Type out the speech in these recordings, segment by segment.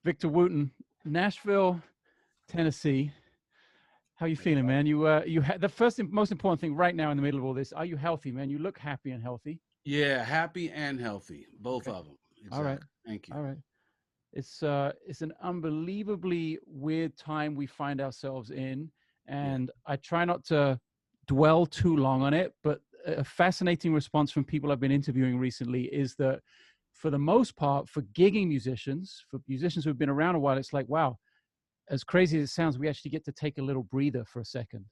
Victor Wooten, Nashville, Tennessee. How you feeling, man? You had the first most important thing right now in the middle of all this. Are you healthy, man? You look happy and healthy. Yeah, happy and healthy, both Okay. of them. All right. Exactly. Thank you. All right. It's an unbelievably weird time we find ourselves in, Yeah. and I try not to dwell too long on it, but a fascinating response from people I've been interviewing recently is that for the most part, for gigging musicians, for musicians who've been around a while, it's like, wow, as crazy as it sounds, we actually get to take a little breather for a second.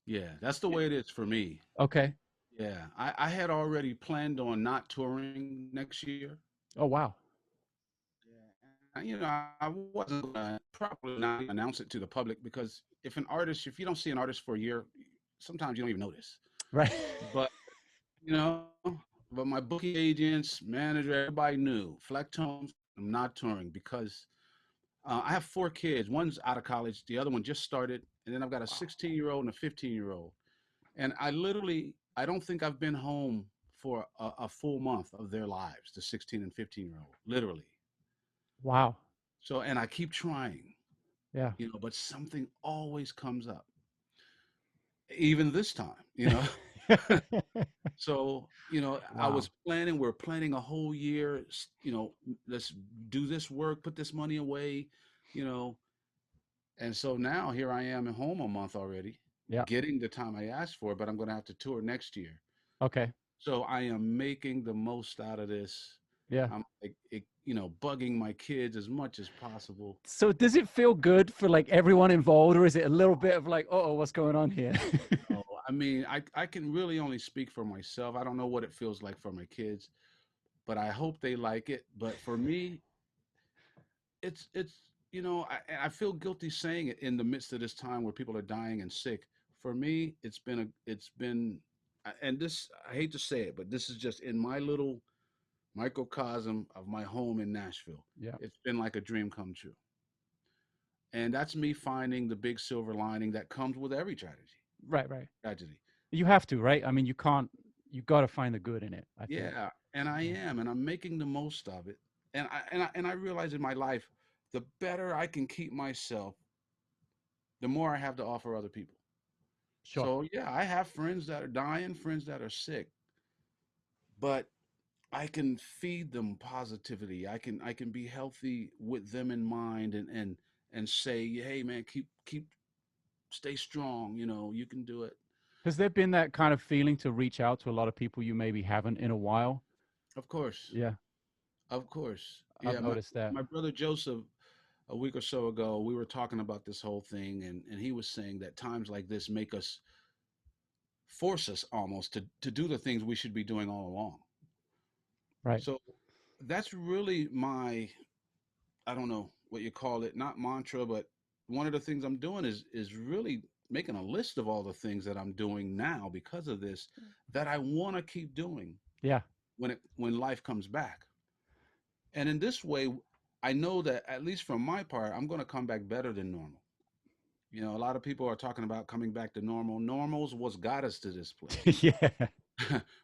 Yeah, that's the way it is for me. Okay. Yeah, I had already planned on not touring next year. Oh, wow. Yeah, and I wasn't gonna probably not even announce it to the public because if you don't see an artist for a year, sometimes you don't even notice. Right. But but my booking agents, manager, everybody knew. Flecktones, I'm not touring because I have four kids. One's out of college, the other one just started, and then I've got a Wow. 16-year-old and a 15-year-old. And I don't think I've been home for a full month of their lives, the 16 and 15-year-old, literally. Wow. So, and I keep trying, Yeah. but something always comes up, even this time. So, I was Wow. we're planning a whole year, let's do this work, put this money away, you know. And so now here I am at home a month already, Yeah. getting the time I asked for, but I'm going to have to tour next year. Okay. So I am making the most out of this. Yeah. I'm bugging my kids as much as possible. So does it feel good for like everyone involved, or is it a little bit of like, oh, what's going on here? I mean, I can really only speak for myself. I don't know what it feels like for my kids, but I hope they like it. But for me, I feel guilty saying it in the midst of this time where people are dying and sick. For me, it's been, and this, I hate to say it, but this is just in my little microcosm of my home in Nashville. Yeah. It's been like a dream come true. And that's me finding the big silver lining that comes with every tragedy. Right. Right. Tragedy. You have to, right? I mean, you can't. You got to find the good in it, I think. Yeah, and I Yeah. am, and I'm making the most of it. And I realize in my life, the better I can keep myself, the more I have to offer other people. Sure. So yeah, I have friends that are dying, friends that are sick, but I can feed them positivity. I can be healthy with them in mind and say, hey man, keep stay strong. You can do it. Has there been that kind of feeling to reach out to a lot of people you maybe haven't in a while? Of course, Yeah, of course. I've Yeah, my noticed that. my brother Joseph, a week or so ago, we were talking about this whole thing, and he was saying that times like this make us force us almost to do the things we should be doing all along. Right. So that's really my, I don't know what you call it, not mantra, but one of the things I'm doing is really making a list of all the things that I'm doing now because of this that I want to keep doing Yeah. when life comes back. And in this way, I know that at least from my part, I'm going to come back better than normal. A lot of people are talking about coming back to normal. Normal's what's got us to this place. Yeah.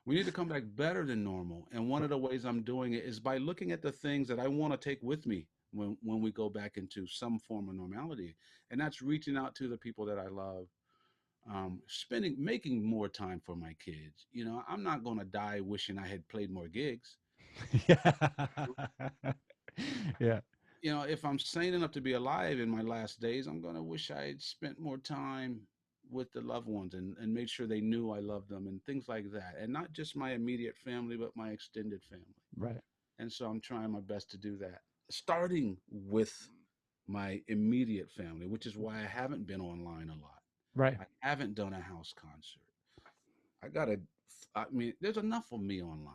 We need to come back better than normal. And one of the ways I'm doing it is by looking at the things that I want to take with me when we go back into some form of normality. And that's reaching out to the people that I love, making more time for my kids. I'm not going to die wishing I had played more gigs. Yeah. Yeah. If I'm sane enough to be alive in my last days, I'm going to wish I had spent more time with the loved ones and made sure they knew I loved them and things like that. And not just my immediate family, but my extended family. Right. And so I'm trying my best to do that, starting with my immediate family, which is why I haven't been online a lot. Right. I haven't done a house concert. I got to, I mean, there's enough of me online.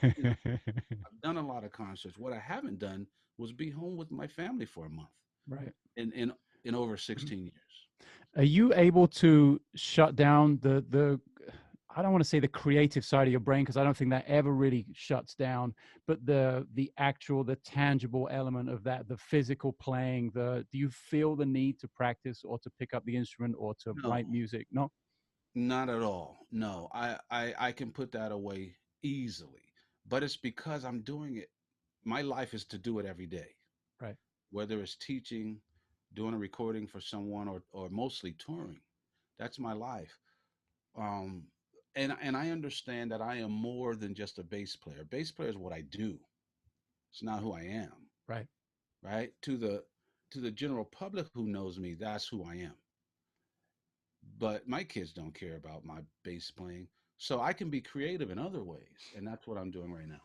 I've done a lot of concerts. What I haven't done was be home with my family for a month Right. in over 16 years. Are you able to shut down the I don't want to say the creative side of your brain because I don't think that ever really shuts down, but the actual, the tangible element of that, the physical playing, do you feel the need to practice or to pick up the instrument or to write No, music? No? not at all. No, I can put that away easily, but it's because I'm doing it. My life is to do it every day. Right. whether it's teaching, doing a recording for someone, or mostly touring. That's my life. Um, and I understand that I am more than just a bass player. Bass player is what I do. It's not who I am, Right. right? To the general public who knows me, that's who I am. But my kids don't care about my bass playing, so I can be creative in other ways, and that's what I'm doing right now.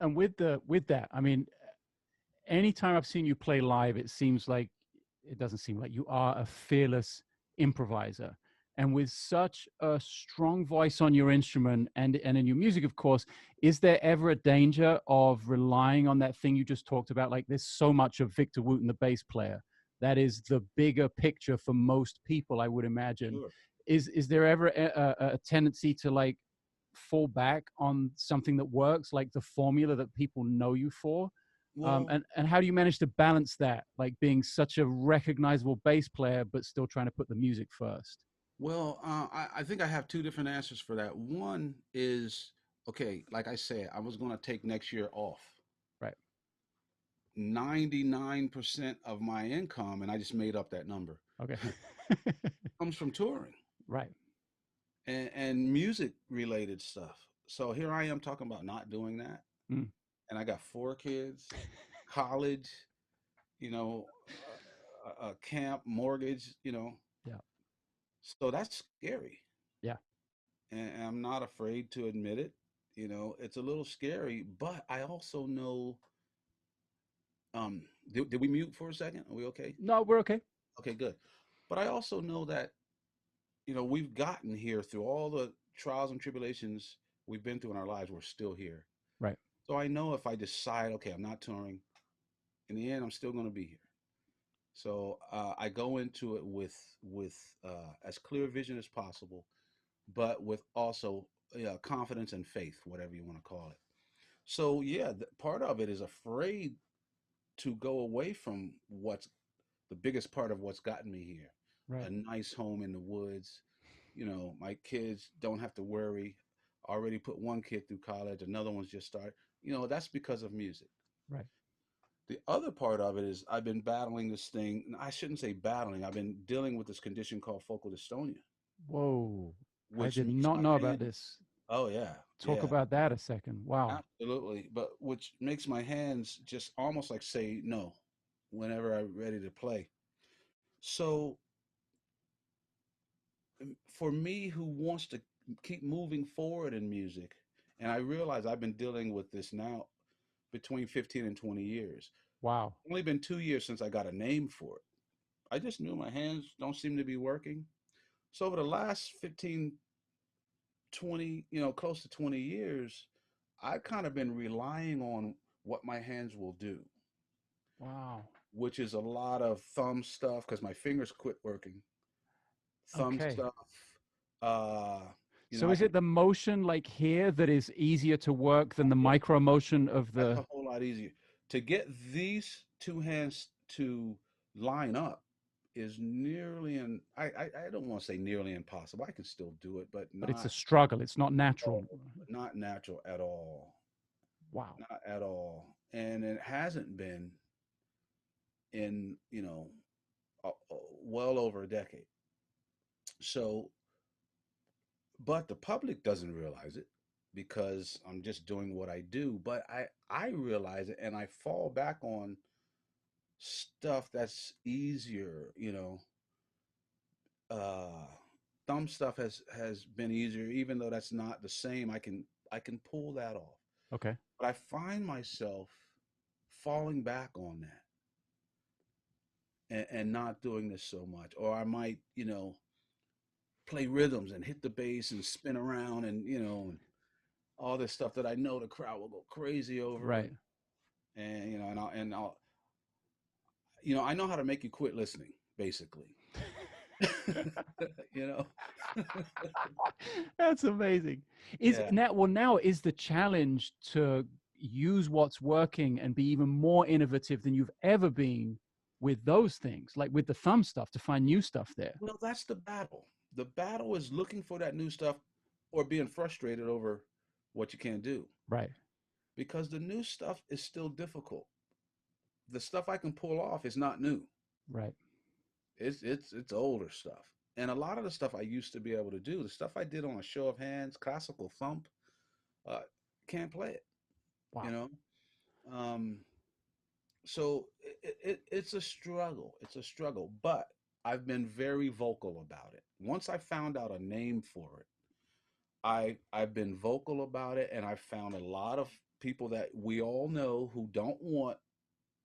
And with that, I mean, anytime I've seen you play live, it seems like it doesn't seem like you are a fearless improviser. And with such a strong voice on your instrument and in your music, of course, is there ever a danger of relying on that thing you just talked about? Like there's so much of Victor Wooten, the bass player, that is the bigger picture for most people, I would imagine. Sure. Is there ever a tendency to like fall back on something that works, like the formula that people know you for? Well, And how do you manage to balance that, like being such a recognizable bass player, but still trying to put the music first? I think I have two different answers for that. One is, okay, like I said, I was going to take next year off. Right. 99% of my income, and I just made up that number, Okay. comes from touring Right. and music related stuff. So here I am talking about not doing that. Mm. And I got four kids, college, you know, a camp, mortgage, Yeah. So that's scary. Yeah. And I'm not afraid to admit it. It's a little scary, but I also know, did we mute for a second? Are we okay? No, we're okay. Okay, good. But I also know that, we've gotten here through all the trials and tribulations we've been through in our lives. We're still here. Right. So I know if I decide, okay, I'm not touring, in the end, I'm still going to be here. So I go into it with as clear vision as possible, but with also confidence and faith, whatever you want to call it. So yeah, part of it is afraid to go away from what's the biggest part of what's gotten me here. Right. A nice home in the woods. My kids don't have to worry. I already put one kid through college, another one's just started. That's because of music. Right. The other part of it is I've been battling this thing. I shouldn't say battling. I've been dealing with this condition called focal dystonia, Whoa. I which did makes not my know about hands. this. Oh yeah, Talk yeah. about that a second. Wow. Absolutely, but which makes my hands just almost like say no whenever I'm ready to play. So for me, who wants to keep moving forward in music, and I realize I've been dealing with this now between 15 and 20 years. Wow. Only been 2 years since I got a name for it. I just knew my hands don't seem to be working. So over the last 15, 20, close to 20 years, I've kind of been relying on what my hands will do, Wow. which is a lot of thumb stuff because my fingers quit working. Thumb Okay. stuff. Uh, So I is can. it the motion like here that is easier to work than the Yeah, micro motion of that's the? a whole lot easier to get these two hands to line up. Is nearly and I don't want to say nearly impossible. I can still do it, but But it's a not struggle. It's not natural. oh, not natural at all. Wow. Not at all. And it hasn't been in, well over a decade. So, but the public doesn't realize it because I'm just doing what I do. But I realize it and I fall back on stuff that's easier, uh, thumb stuff has been easier, even though that's not the same. I can pull that off, Okay. but I find myself falling back on that and not doing this so much. Or I might, play rhythms and hit the bass and spin around and and all this stuff that I know the crowd will go crazy over Right. and I'll I know how to make you quit listening, basically. you know. That's amazing. Is Yeah. now well now is the challenge to use what's working and be even more innovative than you've ever been with those things, like with the thumb stuff to find new stuff there. Well, that's the battle. The battle is looking for that new stuff or being frustrated over what you can't do Right. because the new stuff is still difficult. the stuff I can pull off is not new. Right. It's older stuff. And a lot of the stuff I used to be able to do, the stuff I did on a show of hands, classical thump, uh, can't play it, you Wow. know? Um, so it's a struggle. It's a struggle, but I've been very vocal about it. Once I found out a name for it, I've been vocal about it, and I found a lot of people that we all know who don't want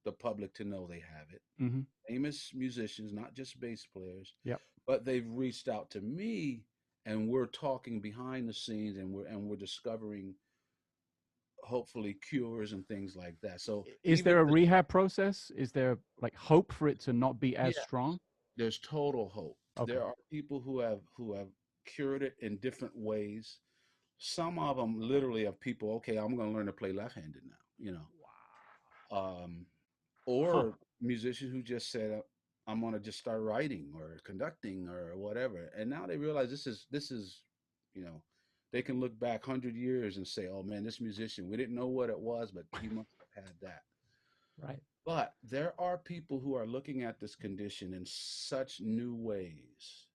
the public to know they have it. Mm-hmm. Famous musicians, not just bass players, Yep. but they've reached out to me, and we're talking behind the scenes, and we're discovering hopefully cures and things like that. So Is even there a this, rehab process? Is there like hope for it to not be as yeah, strong? there's total hope. Okay. There are people who have cured it in different ways. Some of them literally have people, okay, I'm going to learn to play left-handed now, um, Huh. or musicians who just said, I'm going to just start writing or conducting or whatever. And now they realize this is, you know, they can look back 100 years and say, oh man, this musician, we didn't know what it was, but he must have had that. Right. But there are people who are looking at this condition in such new ways.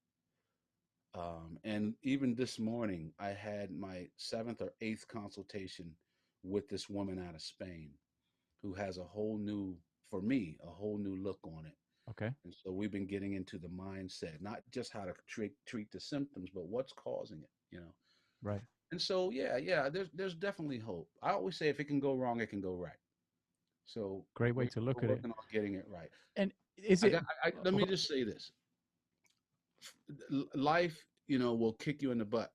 And even this morning, I had my seventh or eighth consultation with this woman out of Spain who has a whole new, for me, a whole new look on it. Okay. And so we've been getting into the mindset, not just how to treat the symptoms, but what's causing it. Right. And so, yeah, there's definitely hope. I always say if it can go wrong, it can go right. So Great way to we're look at it. working on getting it right. And is I it got. Let me just say this: life, will kick you in the butt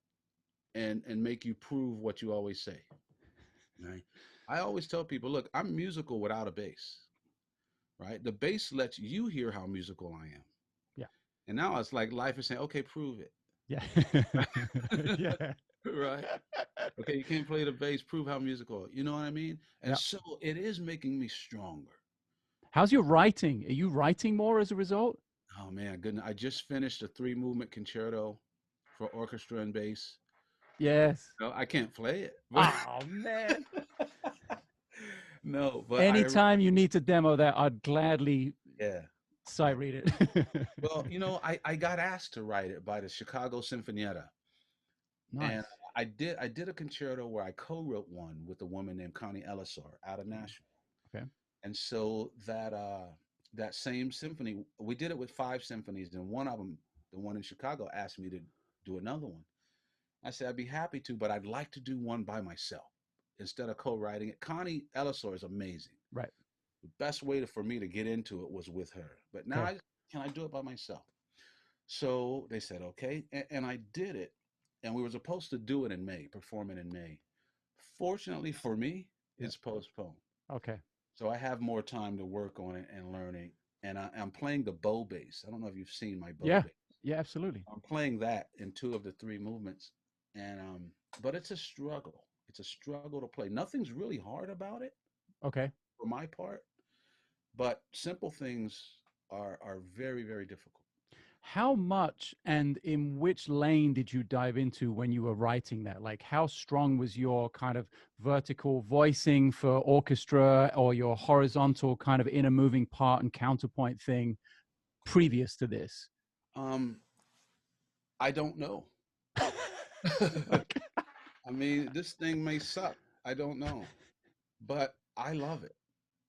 and make you prove what you always say. Right? I always tell people, look, I'm musical without a bass. Right? The bass lets you hear how musical I am. yeah. And now it's like life is saying, okay, prove it. Yeah. yeah. Right? Okay, you can't play the bass, prove how musical. You know what I mean? And Yeah. so it is making me stronger. How's your writing? Are you writing more as a result? Oh man, goodness. I just finished a three movement concerto for orchestra and bass. Yes. No, I can't play it, but Oh man. no, but Anytime you need to demo that, I'd gladly yeah, sight yeah. read it. Well, I got asked to write it by the Chicago Sinfonietta, and nice. I did a concerto where I co-wrote one with a woman named Connie Ellisor out of Nashville. Okay. And so that same symphony, we did it with five symphonies, and one of them, the one in Chicago, asked me to do another one. I said I'd be happy to, but I'd like to do one by myself instead of co-writing it. Connie Ellisor is amazing. Right. The best way for me to get into it was with her, but now Okay. can I do it by myself? So they said okay, and I did it, and we were supposed to do it in May, perform it in May. Fortunately for me, Yeah. it's postponed. Okay. So I have more time to work on it and learn it. And I'm playing the bow bass. I don't know if you've seen my bow Yeah. bass. Yeah. Absolutely. I'm playing that in two of the three movements. And but it's a struggle. It's a struggle to play. Nothing's really hard about it Okay. for my part, but simple things are very, very difficult. How much and in which lane did you dive into when you were writing that? Like, how strong was your kind of vertical voicing for orchestra or your horizontal kind of inner moving part and counterpoint thing previous to this? Um, I don't know. okay. I mean, this thing may suck. I don't know, but I love it.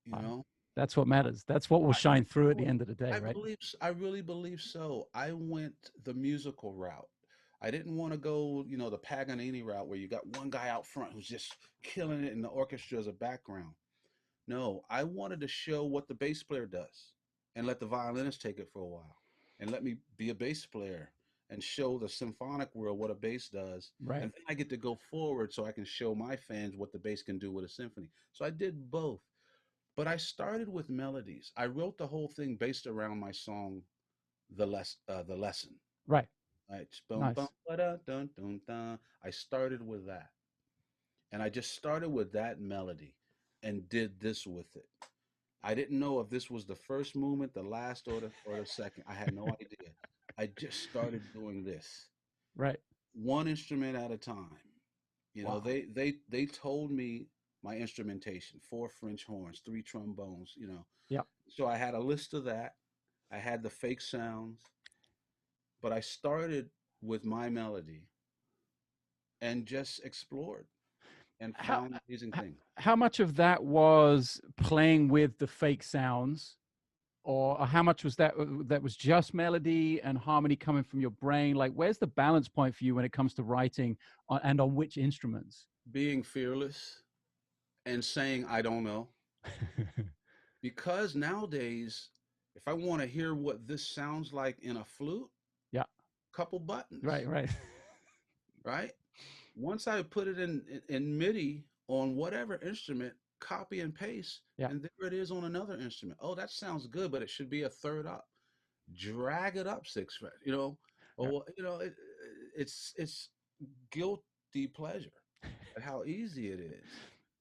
You Wow. know, That's what matters. That's what will I, shine through at the end of the day, I right? believe, I really believe so. I went the musical route. I didn't want to go, the Paganini route where you got one guy out front who's just killing it and the orchestra as a background. No, I wanted to show what the bass player does and let the violinist take it for a while and let me be a bass player and show the symphonic world what a bass does. Right. And then I get to go forward so I can show my fans what the bass can do with a symphony. So I did both. But I started with melodies. I wrote the whole thing based around my song, the lesson. Right. Right, boom, boom, Nice. ba-da, dun, dun, dun. I started with that, and I just started with that melody, and did this with it. I didn't know if this was the first movement, the last, or the second. I had no idea. I just started doing this, right. one instrument at a time. Wow. They told me my instrumentation, 4 French horns, 3 trombones, Yeah. So I had a list of that. I had the fake sounds, but I started with my melody and just explored and How found amazing things. how much of that was playing with the fake sounds, or how much was that was just melody and harmony coming from your brain? Like, where's the balance point for you when it comes to writing, and on which instruments? Being fearless and saying, I don't know. Because nowadays, if I want to hear what this sounds like in a flute, Yeah. couple buttons, Right. Right. right? Once I put it in MIDI on whatever instrument, copy and paste, Yeah. and there it is on another instrument. Oh, that sounds good, but it should be a third up. Drag it up 6 frets, Yeah. or it's guilty pleasure at how easy it is.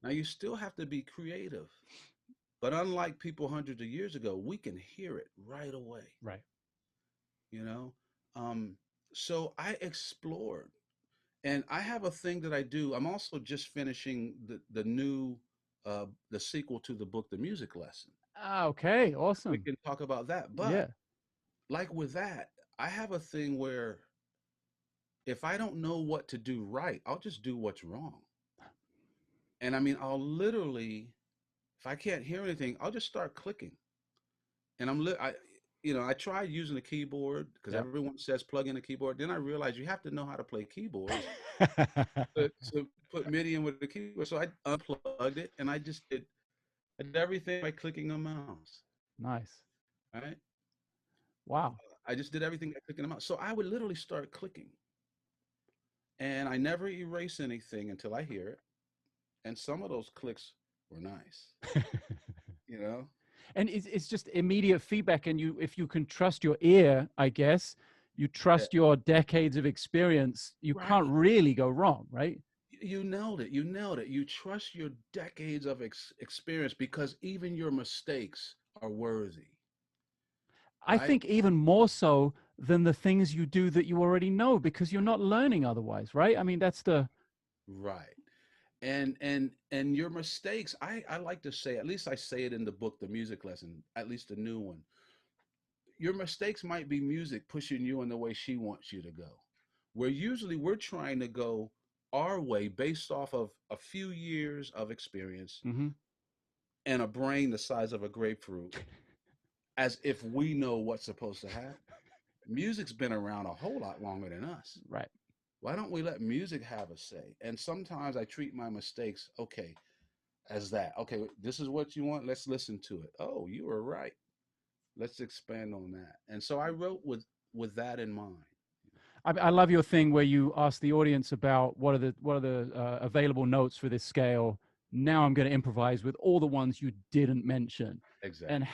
Now you still have to be creative, but unlike people hundreds of years ago, we can hear it right away. Right. You know, um, so I explored. And I have a thing that I do. I'm also just finishing the new the sequel to the book, The Music Lesson. Ah, okay. We Awesome. can talk about that. But Yeah. like with that, I have a thing where if I don't know what to do right, I'll just do what's wrong. And I mean, I'll literally, if I can't hear anything, I'll just start clicking. And I tried using the keyboard because Yeah. everyone says plug in a keyboard. Then I realized you have to know how to play keyboards to put MIDI in with the keyboard. So I unplugged it and I did everything by clicking a mouse. Nice. Right? Wow. I just did everything by clicking a mouse. So I would literally start clicking. And I never erase anything until I hear it. And some of those clicks were nice. You know? And it's just immediate feedback, and if you can trust your ear, I guess, you Yeah. trust your decades of experience, you can't Right. really go wrong, right? You nailed it. You nailed it. You trust your decades of experience because even your mistakes are worthy. I Right? think even more so than the things you do that you already know, because you're not learning otherwise, right? I mean, that's the Right. And your mistakes, I like to say, at least I say it in the book, The Music Lesson, at least the new one. Your mistakes might be music pushing you in the way she wants you to go. Where usually we're trying to go our way based off of a few years of experience hmm and a brain the size of a grapefruit, as if we know what's supposed to happen. Music's been around a whole lot longer than us. right. Why don't we let music have a say? And sometimes I treat my mistakes, okay, as that. Okay, this is what you want. Let's listen to it. Oh, you were right. Let's expand on that. And so I wrote with that in mind. I love your thing where you ask the audience about what are the available notes for this scale. Now I'm going to improvise with all the ones you didn't mention, and Exactly.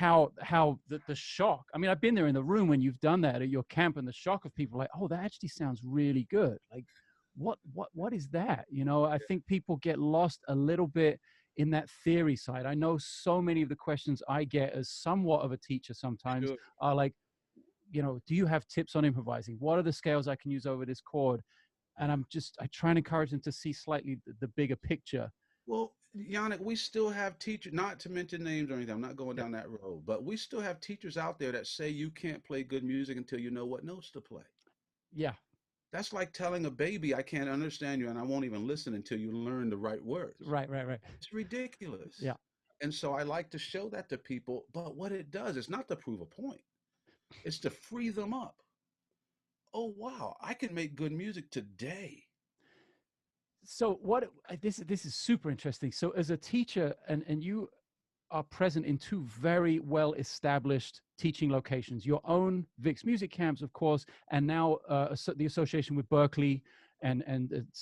how the shock. I mean, I've been there in the room when you've done that at your camp, and the shock of people like, oh, that actually sounds really good. Like, what is that? I think people get lost a little bit in that theory side. I know so many of the questions I get as somewhat of a teacher sometimes Sure. are like, do you have tips on improvising? What are the scales I can use over this chord? And I try and encourage them to see slightly the bigger picture. Well, Janek, we still have teachers, not to mention names or anything. I'm not going Yeah. down that road, but we still have teachers out there that say you can't play good music until you know what notes to play. Yeah. That's like telling a baby, I can't understand you and I won't even listen until you learn the right words. Right, right, right. It's ridiculous. Yeah. And so I like to show that to people. But what it does is not to prove a point, it's to free them up. Oh, wow, I can make good music today. So this is super interesting. So as a teacher, and you are present in two very well established teaching locations, your own Vix Music Camps, of course, and now the association with Berkeley, and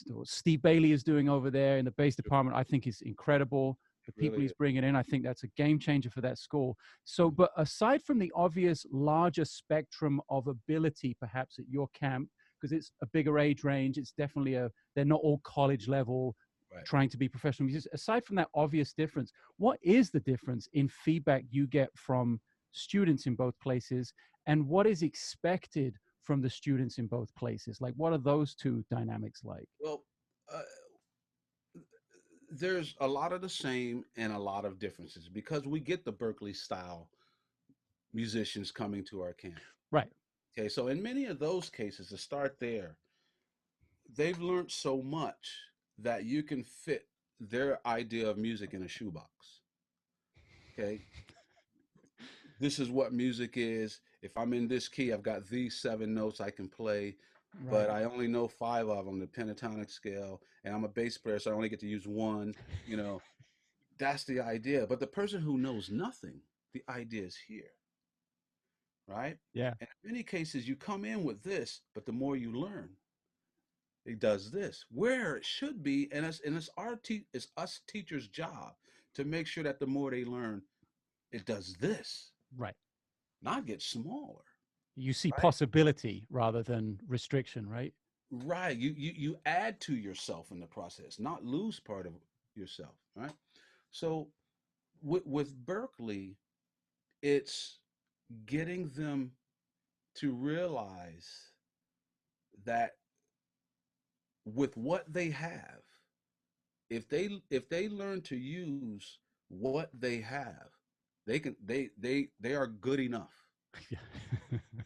what Steve Bailey is doing over there in the bass department, I think is incredible. The people Really he's is. bringing in, I think that's a game changer for that school. So, but aside from the obvious larger spectrum of ability, perhaps at your camp, because it's a bigger age range, it's definitely they're not all college level Right. trying to be professional musicians. Aside from that obvious difference, what is the difference in feedback you get from students in both places, and what is expected from the students in both places? Like, what are those two dynamics like? Well, uh, There's a lot of the same and a lot of differences because we get the Berkeley style musicians coming to our camp. Right. Okay, so in many of those cases, to start there, they've learned so much that you can fit their idea of music in a shoebox. Okay, this is what music is. If I'm in this key, I've got these 7 notes I can play, but Right. I only know 5 of them, the pentatonic scale, and I'm a bass player, so I only get to use one. You know, that's the idea. But the person who knows nothing, the idea is here, right? Yeah. And in many cases, you come in with this, but the more you learn, it does this. Where it should be, it's us teachers' job to make sure that the more they learn, it does this, Right. not get smaller. You see Right? possibility rather than restriction, right? Right. You add to yourself in the process, not lose part of yourself. Right. So with Berkeley, it's getting them to realize that with what they have, if they learn to use what they have, they are good enough. Yeah.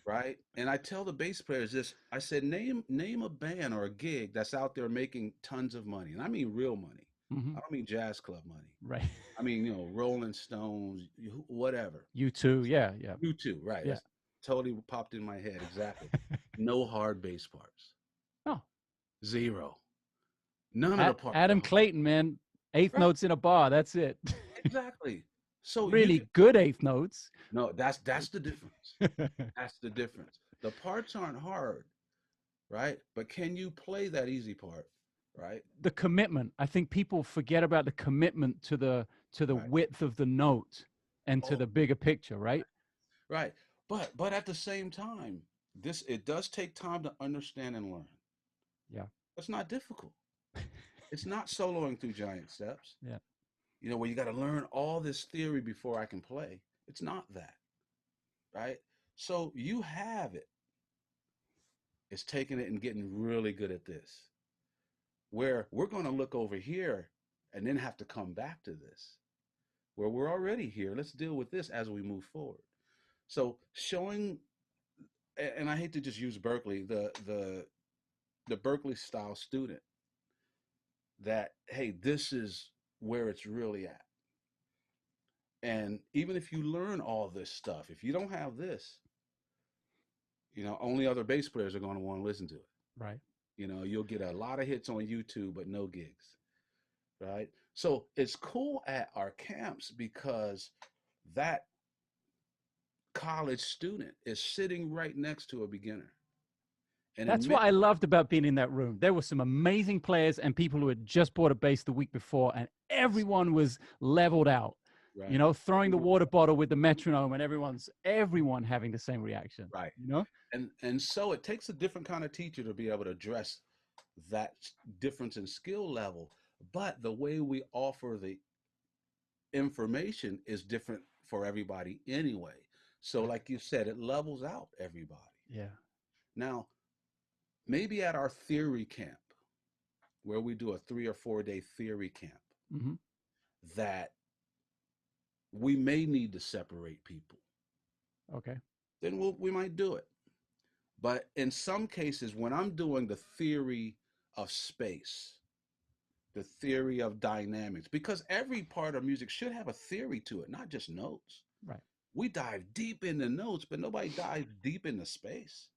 Right. And I tell the bass players this. I said, name a band or a gig that's out there making tons of money, and I mean real money. Hmm. I don't mean jazz club money. Right. I mean, Rolling Stones, whatever. You too. Yeah. Yeah. You too, right? Yeah. That's totally popped in my head. Exactly. No hard bass parts. Oh, Zero. None of the parts are Adam hard. Clayton, man. Eighth Right. notes in a bar. That's it. Exactly. So you can Really good eighth notes. no. That's the difference. That's the difference. The parts aren't hard, right? But can you play that easy part, right? The commitment. I think people forget about the commitment to the Right. width of the note and to Oh, the bigger picture, right? right. But at the same time, this it does take time to understand and learn. Yeah. It's not difficult. It's not soloing through giant steps. Yeah. Where you got to learn all this theory before I can play. It's not that, right? So you have it. It's taking it and getting really good at this. Where we're going to look over here and then have to come back to this. Where we're already here, let's deal with this as we move forward. So showing, and I hate to just use Berkeley, the Berkeley style student, that hey, this is where it's really at. And even if you learn all this stuff, if you don't have this, only other bass players are going to want to listen to it. Right. You'll get a lot of hits on YouTube, but no gigs, right? So it's cool at our camps because that college student is sitting right next to a beginner. And in That's what many, I loved about being in that room. There were some amazing players and people who had just bought a bass the week before, and everyone was leveled out. right, Throwing the water bottle with the metronome, and everyone having the same reaction. right. You know, And so it takes a different kind of teacher to be able to address that difference in skill level. But the way we offer the information is different for everybody anyway. So, like you said, it levels out everybody. yeah, Now, maybe at our theory camp, where we do a 3 or 4 day theory camp, hmm, that we may need to separate people, okay, then we might do it. But in some cases, when I'm doing the theory of space, the theory of dynamics, because every part of music should have a theory to it, not just notes. right. We dive deep into notes, but nobody dives deep into space,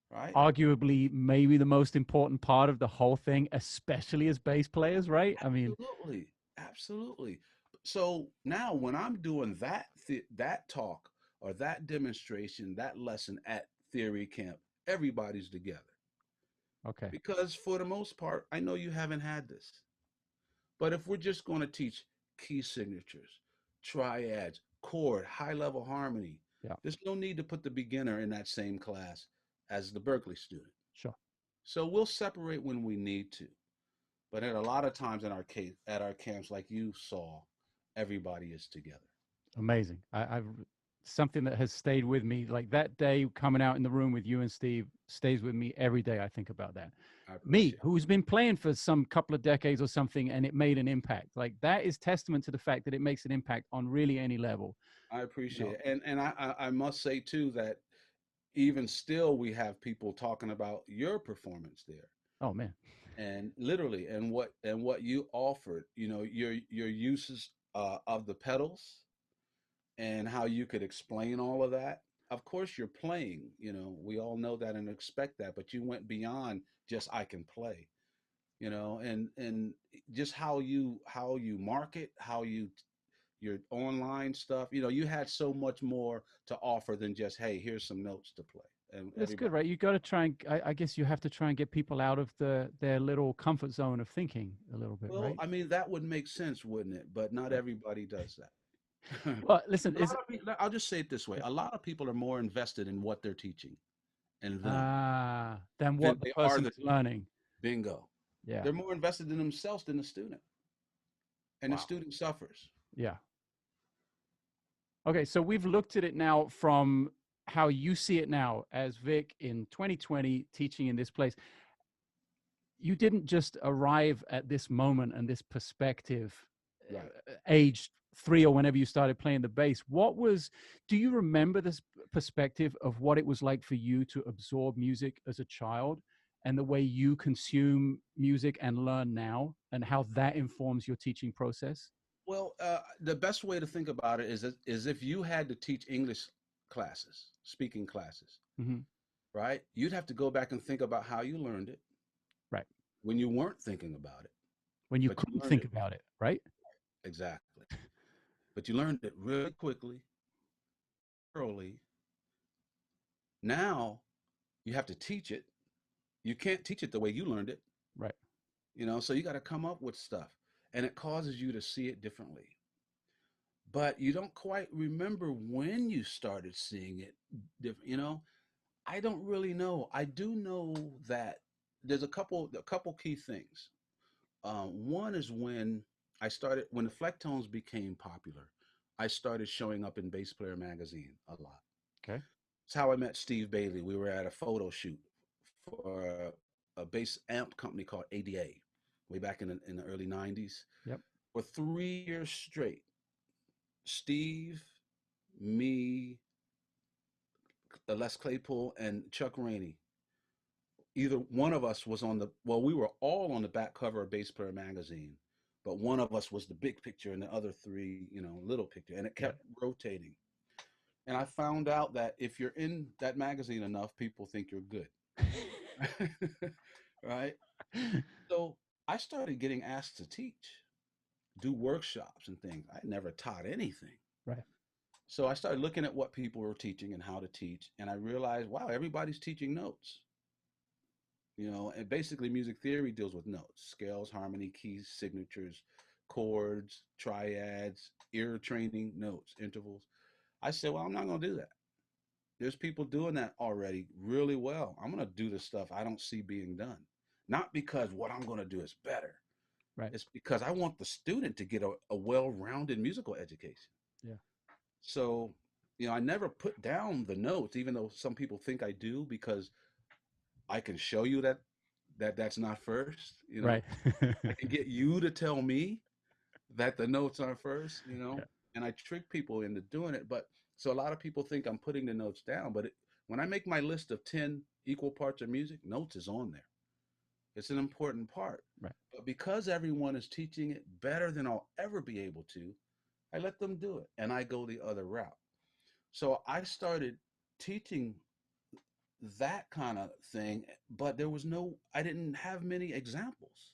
right? Arguably, maybe the most important part of the whole thing, especially as bass players, right? I mean, Absolutely, absolutely. So now, when I'm doing that talk or that demonstration, that lesson at theory camp, everybody's together okay, because for the most part, I know you haven't had this. But if we're just going to teach key signatures, triads, chord, high level harmony, yeah, there's no need to put the beginner in that same class as the Berkeley student. sure. So we'll separate when we need to. But at a lot of times at our camps, like you saw, everybody is together. Amazing. I've something that has stayed with me, like that day coming out in the room with you and Steve stays with me every day. I think about that. I Me, appreciate who's been playing for some couple of decades or something, and it made an impact. Like that is testament to the fact that it makes an impact on really any level. I You appreciate know. it. And I must say too that even still we have people talking about your performance there, Oh man. and literally, and what you offered, you know, your uses of the pedals and how you could explain all of that. Of course you're playing, you know, we all know that and expect that, but you went beyond just I can play, you know, and just how you market, how you your online stuff, you know, you had so much more to offer than just, hey, here's some notes to play. And That's good, everybody, right? You got to try and I guess you have to try and get people out of their little comfort zone of thinking a little bit, well, right? I mean, that would make sense, wouldn't it? But not Right. everybody does that. Well, listen, A is lot of people, I'll just say it this way: a lot of people are more invested in what they're teaching and them than than what the they are person the is learning. bingo. Yeah. They're more invested in themselves than the student, and the Wow. student suffers. Yeah. Okay, so we've looked at it now from how you see it now as Vic in 2020 teaching in this place. You didn't just arrive at this moment and this perspective Right. age 3 or whenever you started playing the bass. Do you remember this perspective of what it was like for you to absorb music as a child and the way you consume music and learn now and how that informs your teaching process? Well, the best way to think about it is if you had to teach English classes, speaking classes, Hmm. right? You'd have to go back and think about how you learned it Right. when you weren't thinking about it, When you but you couldn't learned think it about it, right? exactly. But you learned it really quickly, early. Now you have to teach it. You can't teach it the way you learned it, Right. you know, so you got to come up with stuff, and it causes you to see it differently. But you don't quite remember when you started seeing it different, you know. I don't really know. I do know that there's a couple key things. One is when the Flecktones became popular, I started showing up in Bass Player magazine a lot. Okay. It's how I met Steve Bailey. We were at a photo shoot for a bass amp company called ADA, way back in the early '90s. Yep. For 3 years straight, Steve, me, Les Claypool, and Chuck Rainey, either one of us was we were all on the back cover of Bass Player magazine, but one of us was the big picture and the other three, you know, little picture, and it Right. kept rotating. And I found out that if you're in that magazine enough, people think you're good. Right? So I started getting asked to teach, do workshops and things. I never taught anything. Right. So I started looking at what people were teaching and how to teach, and I realized, wow, everybody's teaching notes. You know, and basically music theory deals with notes, scales, harmony, keys, signatures, chords, triads, ear training, notes, intervals. I said, well, I'm not going to do that. There's people doing that already really well. I'm going to do the stuff I don't see being done. Not because what I'm going to do is better. Right. It's because I want the student to get a well-rounded musical education. Yeah. So, you know, I never put down the notes, even though some people think I do, because I can show you that's not first. You know, Right. I can get you to tell me that the notes aren't first. You Yeah. know, and I trick people into doing it. But so a lot of people think I'm putting the notes down, but when I make my list of 10 equal parts of music, notes is on there. It's an important part. Right. But because everyone is teaching it better than I'll ever be able to, I let them do it and I go the other route. So I started teaching that kind of thing, but I didn't have many examples.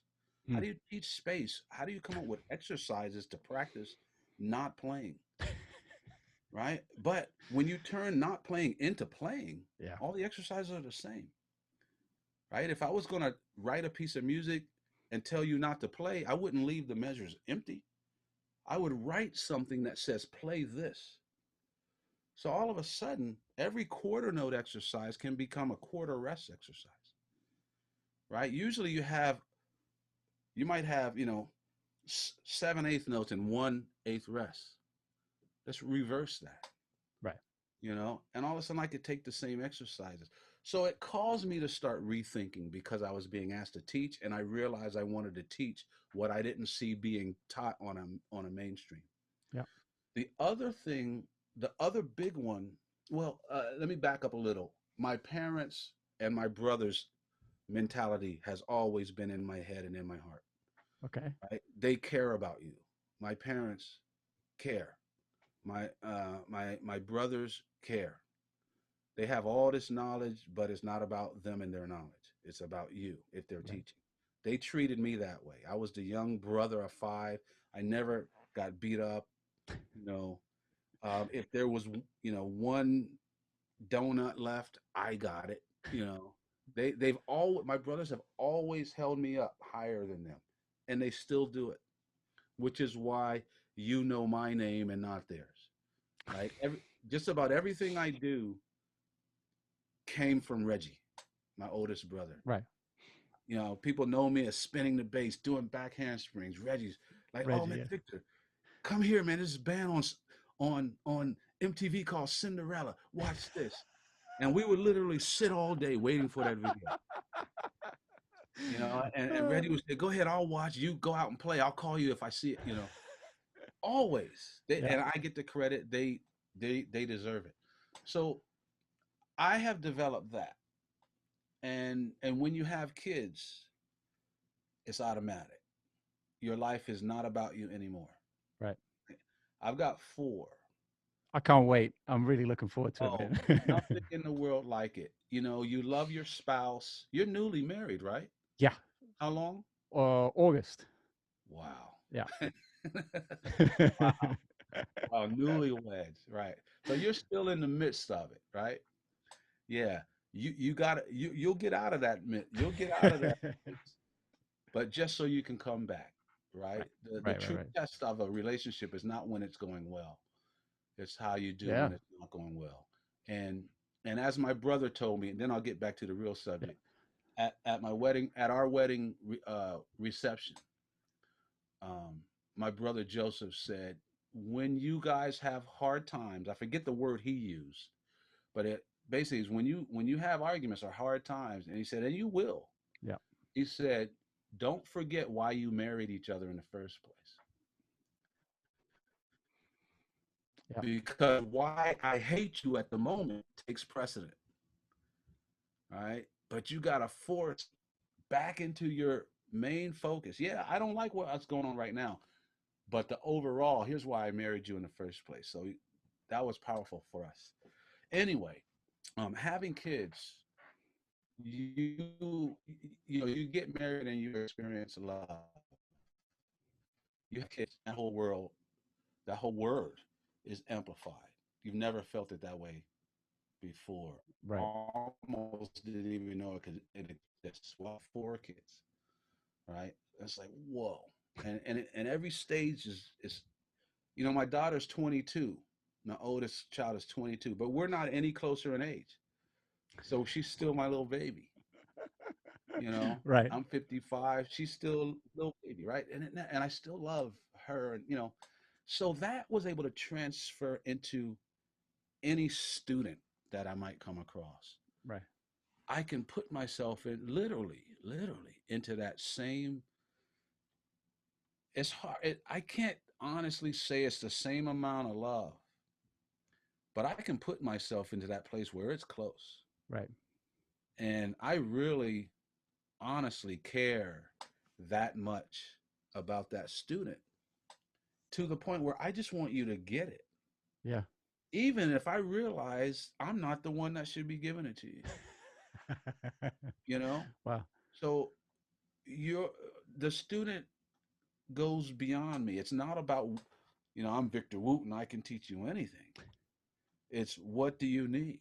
How Mm. do you teach space? How do you come up with exercises to practice not playing, right? But when you turn not playing into playing, Yeah. all the exercises are the same, right? If I was going to write a piece of music and tell you not to play, I wouldn't leave the measures empty. I would write something that says play this. So all of a sudden, every quarter note exercise can become a quarter rest exercise, right? Usually you might have, you know, 7/8 notes and 1/8 rest. Let's reverse that, Right. you know, and all of a sudden I could take the same exercises. So it caused me to start rethinking because I was being asked to teach, and I realized I wanted to teach what I didn't see being taught on a mainstream. Yeah. The other thing, the other big one, well, let me back up a little. My parents and my brother's mentality has always been in my head and in my heart. Okay. Right? They care about you. My parents care. My brothers care. They have all this knowledge, but it's not about them and their knowledge. It's about you if they're Right. teaching. They treated me that way. I was the young brother of five. I never got beat up. You know, if there was, one donut left, I got it. You know, they've all my brothers have always held me up higher than them, and they still do it, which is why you know my name and not theirs, right? Just about everything I do came from Reggie, my oldest brother. Right. People know me as spinning the bass, doing back handsprings. Reggie's like, oh Reggie. man, Yeah. Victor, come here, man. This is a band on MTV called Cinderella. Watch this. And we would literally sit all day waiting for that video. And Reggie would say, go ahead, I'll watch. You go out and play. I'll call you if I see it. Always. Yeah. And I get the credit. They deserve it. So I have developed that. And when you have kids, it's automatic. Your life is not about you anymore. Right. I've got four. I can't wait. I'm really looking forward to it, Oh, man. nothing in the world like it. You love your spouse. You're newly married, right? Yeah. How long? August. Wow. Yeah. Wow. Wow. Newlyweds, right? So you're still in the midst of it, right? Yeah. You got to you'll get out of that you'll get out of that phase, but just so you can come back, right? Right. The Right. Right. true Right. test of a relationship is not when it's going well. It's how you do Yeah. when it's not going well. And and as my brother told me, and then I'll get back to the real Yeah. subject. At my wedding, at our wedding reception, um, my brother Joseph said, "When you guys have hard times, I forget the word he used, but it basically is when you have arguments or hard times." And he said, "And you will." Yeah. He said, "Don't forget why you married each other in the first place, Yeah. because why I hate you at the moment takes precedent, right? But you got to force back into your main focus. Yeah, I don't like what's going on right now, but the overall, here's why I married you in the first place." So that was powerful for us. Anyway, having kids, you get married and you experience love. You have kids, that whole word is amplified. You've never felt it that way before. Right. Almost didn't even know it exists. Well, four kids, right? It's like whoa, and every stage is my daughter's 22. My oldest child is 22, but we're not any closer in age. So she's still my little baby. Right. I'm 55. She's still a little baby, right? And I still love her. And so that was able to transfer into any student that I might come across. Right. I can put myself in literally into that same. It's hard. I can't honestly say it's the same amount of love, but I can put myself into that place where it's close. Right. And I really honestly care that much about that student to the point where I just want you to get it. Yeah. Even if I realize I'm not the one that should be giving it to you, you know? Wow. So you're the student goes beyond me. It's not about, I'm Victor Wooten, I can teach you anything. It's what do you need?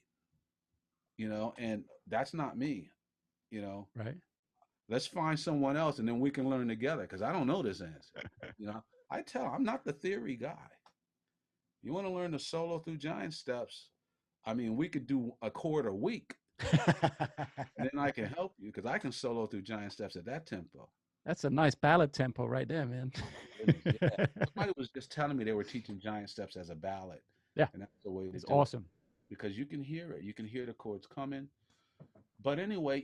And that's not me, you know. Right. Let's find someone else and then we can learn together because I don't know this answer. You know, I'm not the theory guy. You want to learn the solo through giant steps? I mean, we could do a chord a week and then I can help you because I can solo through giant steps at that tempo. That's a nice ballad tempo right there, man. Goodness, yeah. Somebody was just telling me they were teaching giant steps as a ballad. Yeah. And that's the way to It's do it awesome. because you can hear it. You can hear the chords coming. But anyway,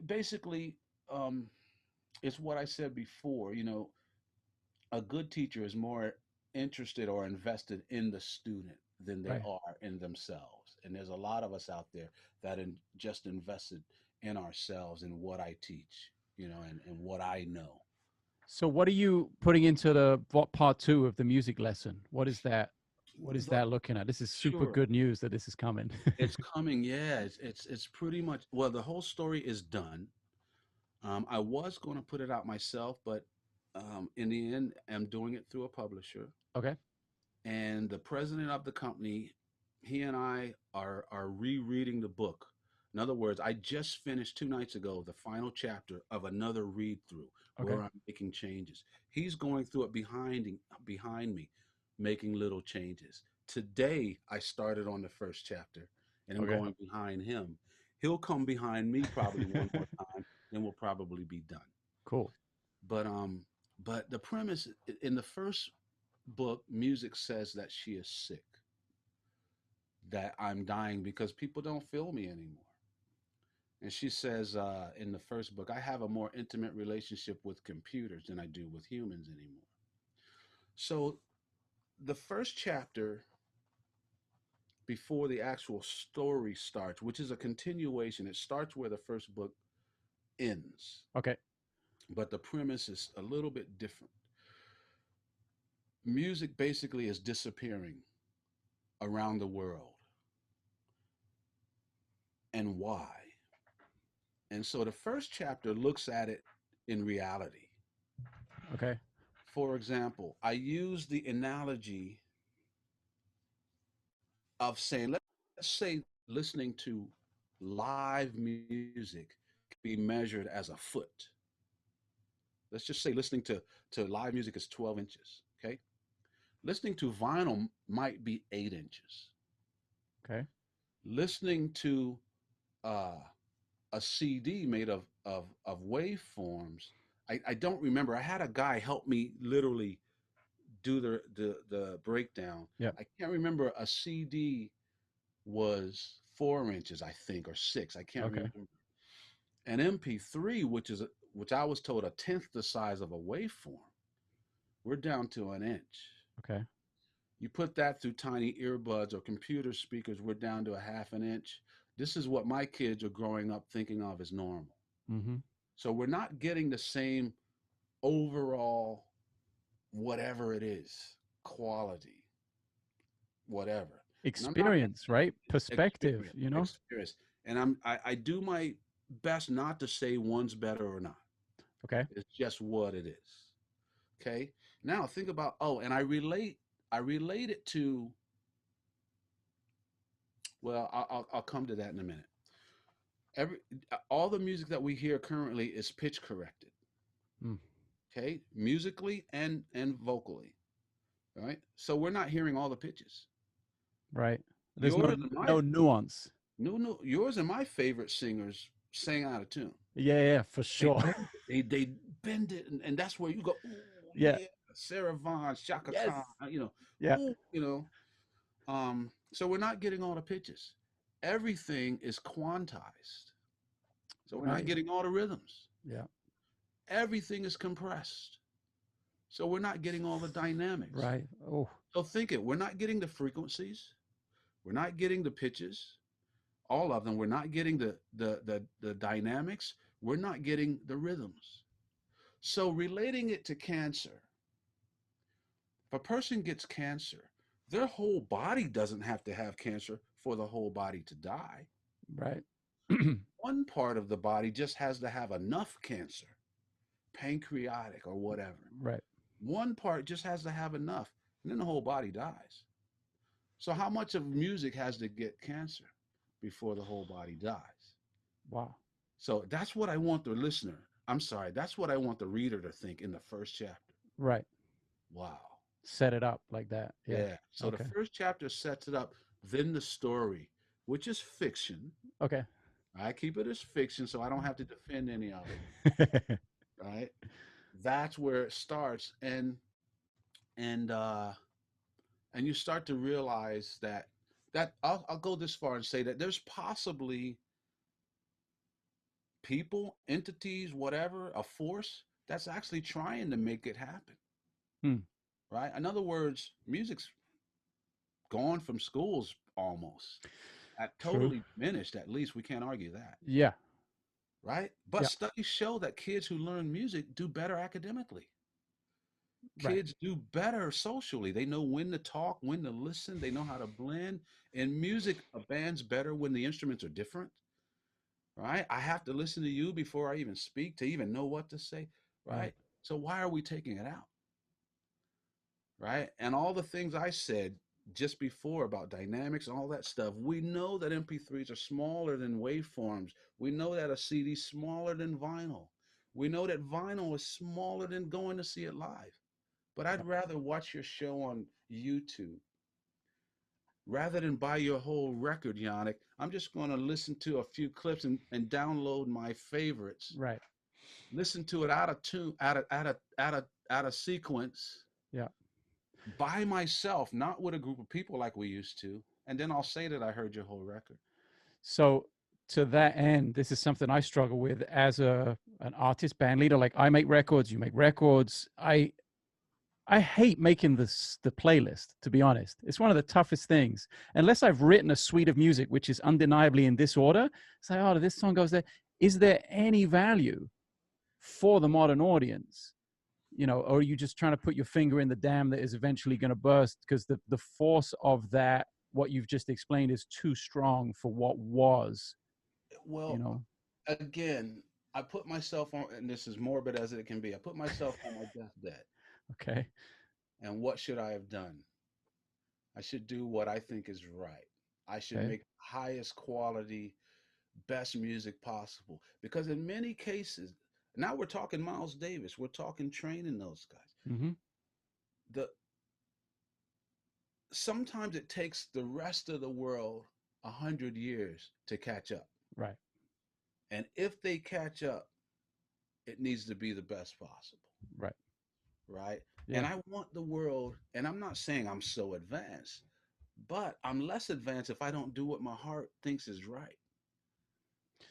basically, um, it's what I said before. A good teacher is more interested or invested in the student than they Right. are in themselves. And there's a lot of us out there that just invested in ourselves and what I teach, and what I know. So what are you putting into the what part two of the music lesson? What is that? What is The- that looking at? This is super sure. good news that this is coming. It's coming. Yeah, it's pretty much, well, the whole story is done. I was going to put it out myself, but in the end, I'm doing it through a publisher. Okay. And the president of the company, he and I are rereading the book. In other words, I just finished 2 nights ago the final chapter of another read through Okay. where I'm making changes. He's going through it behind me, making little changes. Today I started on the first chapter and I'm Okay. going behind him. He'll come behind me probably one more time, then we'll probably be done. Cool. But the premise in the first book, music says that she is sick, that I'm dying because people don't feel me anymore. And she says in the first book, I have a more intimate relationship with computers than I do with humans anymore. So the first chapter before the actual story starts, which is a continuation, it starts where the first book ends, Okay. but the premise is a little bit different. Music basically is disappearing around the world. And why? And so the first chapter looks at it in reality. Okay. For example, I use the analogy of saying, let's say listening to live music can be measured as a foot. Let's just say listening to live music is 12 inches. Okay. Listening to vinyl might be 8 inches. Okay. Listening to uh, a CD made of waveforms. I don't remember. I had a guy help me literally do the breakdown. Yeah. I can't remember. A CD was 4 inches, I think, or six. I can't Okay. remember. An MP3, which I was told a tenth the size of a waveform, we're down to an inch. Okay. You put that through tiny earbuds or computer speakers, we're down to a half an inch. This is what my kids are growing up thinking of as normal. Mm-hmm. So we're not getting the same overall, whatever it is, quality, whatever. And I'm not Experience, right? Perspective, experience, you know? experience. And I do my best not to say one's better or not. Okay. It's just what it is. Okay. Now think about, oh, and I relate it to, well, I'll come to that in a minute. Every all the music that we hear currently is pitch corrected. Mm. Okay, musically and vocally. All right. So we're not hearing all the pitches. Right. There's no Yours and my no nuance. no, yours and my favorite singers sang out of tune. Yeah, yeah, for They sure. bend it. They bend it, and that's where you go. Ooh, Yeah. yeah, Sarah Vaughan, Shaka Yes. Khan. Yeah. Ooh, So we're not getting all the pitches. Everything is quantized. So we're not Right. getting all the rhythms. Yeah. Everything is compressed. So we're not getting all the dynamics. Right. Oh, So think it. We're not getting the frequencies. We're not getting the pitches. All of them. We're not getting the dynamics. We're not getting the rhythms. So relating it to cancer, if a person gets cancer, their whole body doesn't have to have cancer for the whole body to die. right. One part of the body just has to have enough cancer, pancreatic or whatever. Right. One part just has to have enough, and then the whole body dies. So how much of music has to get cancer before the whole body dies? Wow. So that's what I want the listener. I'm sorry, that's what I want the reader to think in the first chapter. Right. Wow. Set it up like that. Yeah. Yeah. So the Okay. first chapter sets it up, then the story, which is fiction. Okay. I keep it as fiction so I don't have to defend any of it. Right. That's where it starts. And and you start to realize that I'll go this far and say that there's possibly people, entities, whatever, a force that's actually trying to make it happen, Hmm. right? In other words, music's gone from schools almost, at True. totally diminished. At least we can't argue that, Yeah. right? But Yeah. studies show that kids who learn music do better academically. Right. Kids do better socially. They know when to talk, when to listen. They know how to blend. In music, a band's better when the instruments are different, right? I have to listen to you before I even speak to even know what to say, Right. right? So why are we taking it out, right? And all the things I said just before about dynamics and all that stuff, we know that MP3s are smaller than waveforms. We know that a CD is smaller than vinyl. We know that vinyl is smaller than going to see it live. But I'd Right. rather watch your show on YouTube rather than buy your whole record, Yannick. I'm just going to listen to a few clips and download my favorites. Right. Listen to it out of tune, out of sequence, Yeah. by myself, not with a group of people like we used to. And then I'll say that I heard your whole record. So to that end, this is something I struggle with as a an artist, band leader. Like I make records, you make records. I hate making the playlist, to be honest. It's one of the toughest things. Unless I've written a suite of music which is undeniably in this order, say, oh, this song goes there. Is there any value for the modern audience? Or are you just trying to put your finger in the dam that is eventually going to burst because the force of that, what you've just explained, is too strong for what was, you Well, know? again, I put myself on, and this is morbid as it can be, I put myself on my deathbed. Okay. And what should I have done? I should do what I think is right. I should Okay. make highest quality, best music possible. Because in many cases, now we're talking Miles Davis, we're talking training those guys. Mm-hmm. The Sometimes it takes the rest of the world 100 years to catch up. Right. And if they catch up, it needs to be the best possible, Right. right? And Yeah. I want the world, and I'm not saying I'm so advanced, but I'm less advanced if I don't do what my heart thinks is right. Right?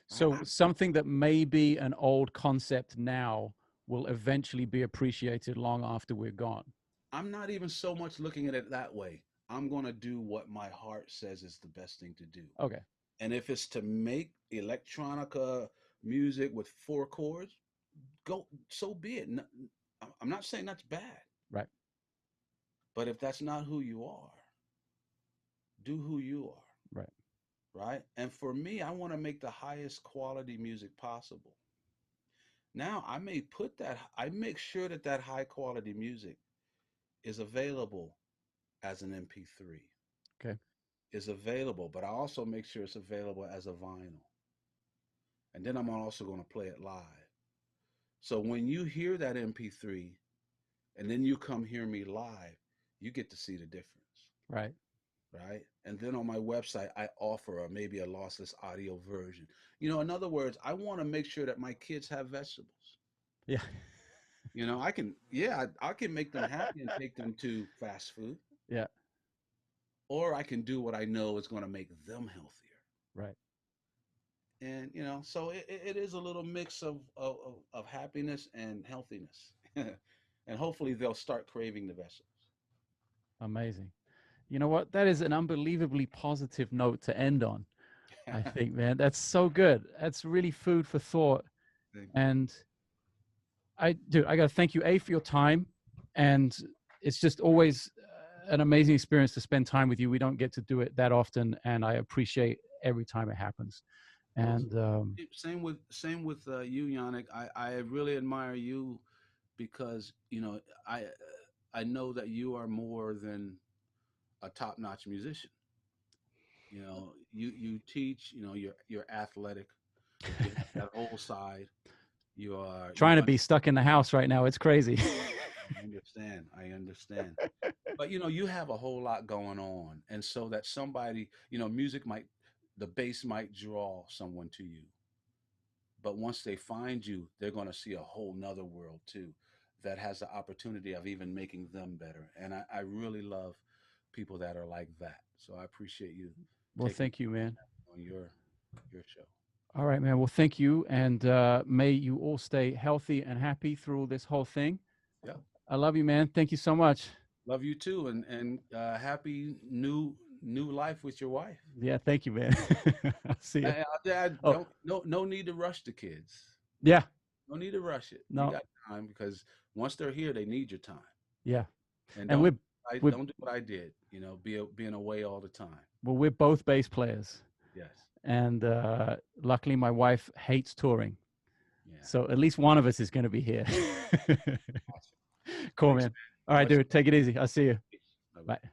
So something that may be an old concept now will eventually be appreciated long after we're gone. I'm not even so much looking at it that way. I'm going to do what my heart says is the best thing to do. Okay. And if it's to make electronica music with four chords, go, so be it. I'm not saying that's bad, Right. but if that's not who you are, do who you are, Right. right? And for me, I want to make the highest quality music possible. Now, I make sure that that high quality music is available as an MP3, Okay. is available, but I also make sure it's available as a vinyl. And then I'm also going to play it live. So when you hear that MP3 and then you come hear me live, you get to see the difference, Right. right? And then on my website, I offer maybe a lossless audio version. In other words, I want to make sure that my kids have vegetables. Yeah. Yeah, I can make them happy and take them to fast food, Yeah. or I can do what I know is going to make them healthier. Right. And so it is a little mix of happiness and healthiness. And hopefully they'll start craving the vegetables. Amazing. You know what? That is an unbelievably positive note to end on. I think, man, that's so good. That's really food for thought. Thank you. And I got to thank you, for your time. And it's just always an amazing experience to spend time with you. We don't get to do it that often. And I appreciate every time it happens. Well, And same with you, Yannick. I really admire you because I I know that you are more than a top-notch musician. You teach. You're athletic. You have that whole side. You are trying you to be stuck in the house right now. It's crazy. I understand. I understand. But you have a whole lot going on, and so that somebody, music the bass might draw someone to you, but once they find you, they're going to see a whole nother world too, that has the opportunity of even making them better. And I really love people that are like that. So I appreciate you Well, taking thank you, man. on your show. All right, man. Well, thank you. And may you all stay healthy and happy through this whole thing. Yeah. I love you, man. Thank you so much. Love you too, and happy new life with your wife. Yeah, thank you, man. I'll see you. I Oh, don't no need to rush the kids. yeah. No need to rush it. You No, got time because once they're here, they need your time. yeah. And And we're don't do what I did. You know, being away all the time. well, we're both bass players. Yes. And luckily my wife hates touring. Yeah. So at least one of us is going to be here. Awesome. Cool, Thanks, man. All right, man. Much. dude. Take it easy. I'll see you. Bye-bye. Bye.